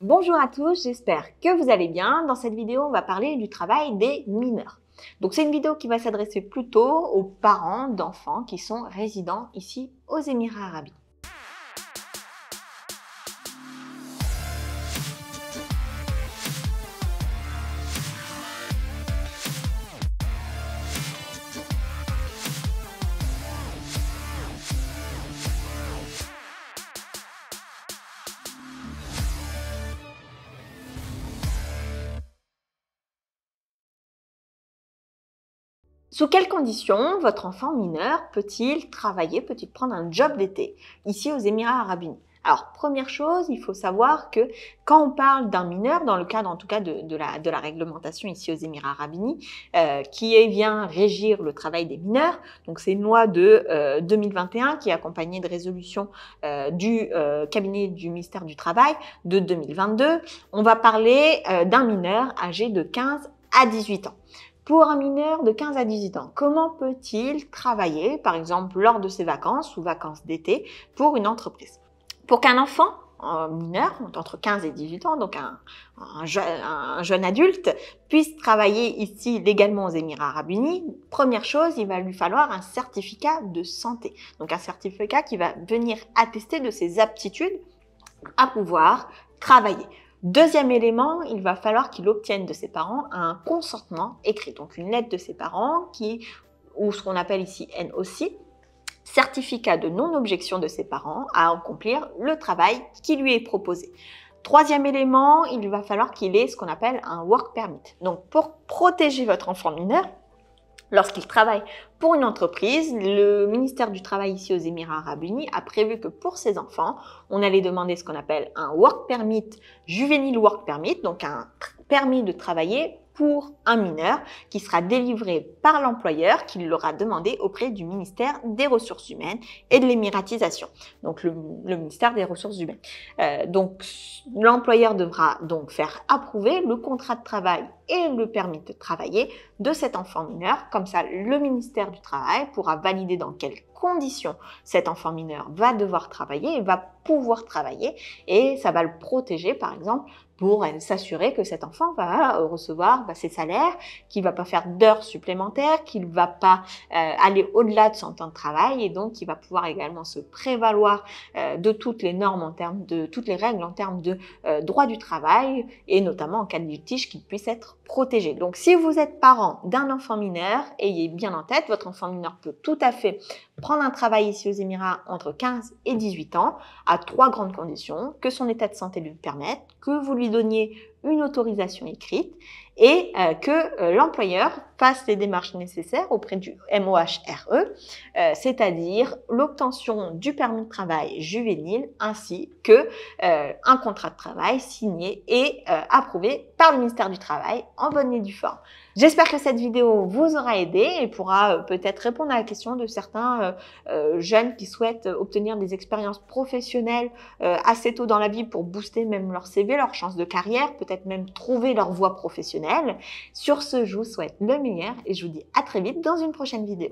Bonjour à tous, j'espère que vous allez bien. Dans cette vidéo, on va parler du travail des mineurs. Donc c'est une vidéo qui va s'adresser plutôt aux parents d'enfants qui sont résidents ici aux Émirats Arabes Unis. Sous quelles conditions votre enfant mineur peut-il travailler, peut-il prendre un job d'été ici aux Émirats Arabes Unis? Alors, première chose, il faut savoir que quand on parle d'un mineur, dans le cadre en tout cas de la réglementation ici aux Émirats Arabes Unis, vient régir le travail des mineurs, donc c'est une loi de 2021 qui est accompagnée de résolutions du cabinet du ministère du Travail de 2022, on va parler d'un mineur âgé de 15 à 18 ans. Pour un mineur de 15 à 18 ans, comment peut-il travailler, par exemple, lors de ses vacances ou vacances d'été, pour une entreprise? Pour qu'un enfant mineur, entre 15 et 18 ans, donc un jeune adulte, puisse travailler ici légalement aux Émirats Arabes Unis, première chose, il va lui falloir un certificat de santé. Donc un certificat qui va venir attester de ses aptitudes à pouvoir travailler. Deuxième élément, il va falloir qu'il obtienne de ses parents un consentement écrit, donc une lettre de ses parents ou ce qu'on appelle ici NOC, certificat de non-objection de ses parents à accomplir le travail qui lui est proposé. Troisième élément, il va falloir qu'il ait ce qu'on appelle un work permit. Donc pour protéger votre enfant mineur, lorsqu'il travaille pour une entreprise, le ministère du Travail ici aux Émirats Arabes Unis a prévu que pour ces enfants, on allait demander ce qu'on appelle un work permit, juvénile work permit, donc un permis de travailler pour un mineur qui sera délivré par l'employeur qui l'aura demandé auprès du ministère des Ressources humaines et de l'émiratisation, donc le ministère des Ressources humaines. Donc l'employeur devra donc faire approuver le contrat de travail et le permis de travailler de cet enfant mineur. Comme ça, le ministère du Travail pourra valider dans quelles conditions cet enfant mineur va devoir travailler et va pouvoir travailler, et ça va le protéger par exemple pour s'assurer que cet enfant va recevoir ses salaires, qu'il ne va pas faire d'heures supplémentaires, qu'il ne va pas aller au-delà de son temps de travail, et donc il va pouvoir également se prévaloir de toutes les normes en termes de toutes les règles en termes de droit du travail, et notamment en cas de litige qu'il puisse être protégé. Donc si vous êtes parent d'un enfant mineur, ayez bien en tête, votre enfant mineur peut tout à fait prendre un travail ici aux Émirats entre 15 et 18 ans à trois grandes conditions: que son état de santé lui le permette, que vous lui donniez une autorisation écrite et que l'employeur fasse les démarches nécessaires auprès du MOHRE, c'est-à-dire l'obtention du permis de travail juvénile ainsi que un contrat de travail signé et approuvé par le ministère du Travail en bonne et due forme. J'espère que cette vidéo vous aura aidé et pourra peut-être répondre à la question de certains jeunes qui souhaitent obtenir des expériences professionnelles assez tôt dans la vie pour booster même leur CV, leur chance de carrière, peut-être même trouver leur voie professionnelle. Sur ce, je vous souhaite le meilleur et je vous dis à très vite dans une prochaine vidéo.